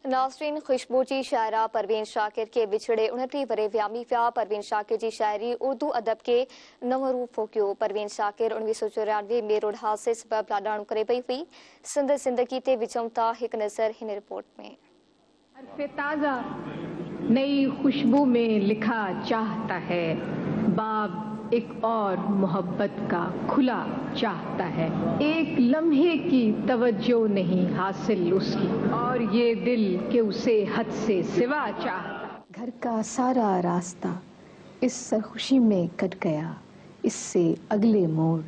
नाज़रीन, खुशबू जी शायरा परवीन शाकिर के बिछड़े 29 वरे वियामी पिया। परवीन शाकिर जी शायरी उर्दू अदब के नव रूप फोकियो। परवीन शाकिर 1994 में रोड हादसे सबब लाडाणू करे पई हुई। संदसि ज़िंदगी ते विझूं था हिकु नज़र हिन रिपोर्ट में। हर्फ़े ताज़ा नई खुशबू में लिखा चाहता है, बाब एक और मोहब्बत का खुला चाहता है। एक लम्हे की तवज्जो नहीं हासिल उसकी, और ये दिल के उसे हद से सिवा चाहता। घर का सारा रास्ता इस सरखुशी में कट गया, इससे अगले मोड़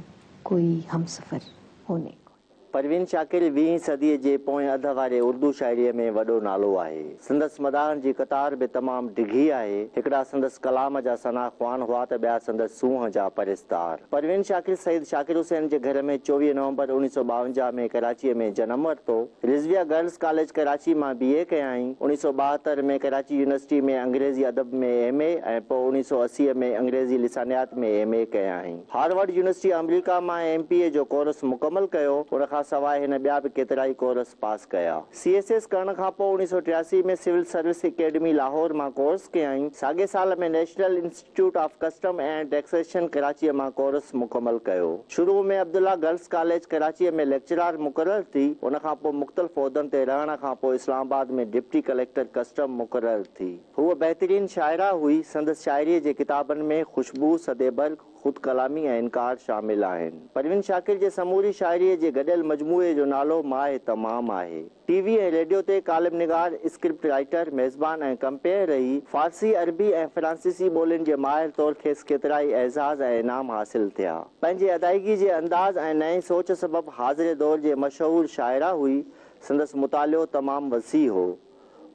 कोई हमसफर होने को। परवीन शाकिर 20वीं सदी जे पोएं अध वारे उर्दू शायरीअ में वॾो नालो आहे। संदसि मदाहनि जी कतार बि तमामु डिघी आहे। हिकिड़ा संदसि कलाम जा सना ख़्वान हुआ त ॿिया संदसि सूंह जा परिस्तार। परवीन शाकिर सईद शाकिर हुसैन जे घर में 24 नवंबर 1952 में कराचीअ में जनम वरितो। रिज़विया गर्ल्स कॉलेज कराची मां BA कयाईं। 1972 में कराची यूनिवर्सिटी में अंग्रेज़ी अदब में MA ऐं पोइ 1980 में अंग्रेज़ी लिसानियात में MA कयाईं। हार्वर्ड यूनिवर्सिटी अमेरिका मां MPA जो कोर्स मुकमल कयो। सवाइ हिन ॿिया बि केतिरा ई कोर्स पास कया। CSS करण खां पोइ 1983 में सिविल सर्विस एकेडमी लाहौर मां कोर्स कयाईं। साॻे साल में national institute of custom and taxation कराचीअ मां कोर्स मुकमल कयो। शुरू में अब्दुल्ला गर्ल्स कॉलेज कराचीअ में लेक्चरार मुक़ररु थी। उन खां पोइ मुख़्तलिफ़ उहिदनि ते रहण खां पोइ इस्लामाबाद में डिप्टी कलेक्टर कस्टम मुक़ररु थी। हूअ बहितरीन शाइरा हुई। संदसि शाइरीअ जे किताबनि में खुशबू, सदेबर्ग, खुद कलामी ऐं इनकार शामिल आहिनि। परवीन शाकिर जे समूरी शाइरीअ जे गॾियल मजमूए जो नालो माए तमाम आहे। TV ऐं रेडियो ते कालिम निगार, स्क्रिप्ट राइटर, मेज़बान ऐं कंपेयर रही। फारसी, अरबी ऐं फ्रांसीसी ॿोलियुनि जे माहिर तौर खेसि केतिरा ई एज़ाज़ ऐं इनाम हासिल थिया। पंहिंजे अदायगी जे अंदाज़ ऐं नई सोच सबबि हाज़िर दौर जे मशहूर शाइरा हुई। संदसि मुतालियो तमामु वसी हो।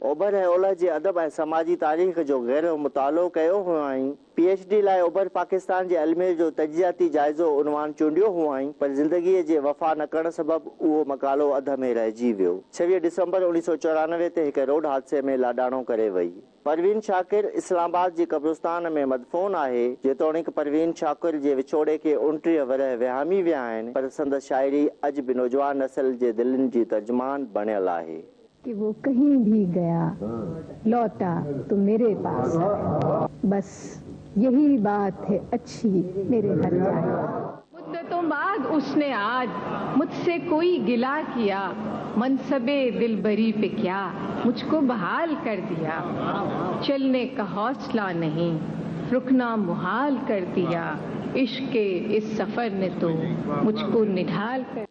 ओभर ऐं ओलह जे अदब ऐं समाजी तारीख़ जो गहरो मुतालो कयो हुआईं। PhD लाइ ओभर पाकिस्तान जे अजमेर जो तजियाती जाइज़ो उनवान चूंडियो हुआईं, पर ज़िंदगीअ जे वफ़ा न करण सबबि उहो मक़ालो अध में रहिजी वियो। 26 दिसंबर 1994 ते हिकु रोड हादसे में लाडाणो करे वई। परवीन शाकिर इस्लामाबाद जी कब्रिस्तान में मदफून आहे। जेतोणीकि परवीन शाकिर जे विछोड़े खे 29 वरह विहामी विया आहिनि, पर संदसि शाइरी अॼु बि नौजवान नस्ल जे दिलनि जी तर्जुमान बणियल आहे। कि वो कहीं भी गया लौटा तो मेरे पास आया, बस यही बात है अच्छी मेरे घर जाए। मुद्दतों बाद उसने आज मुझसे कोई गिला किया, मनसबे दिलबरी पे क्या मुझको बहाल कर दिया। चलने का हौसला नहीं, रुकना मुहाल कर दिया। इश्क के इस सफर ने तो मुझको निढाल कर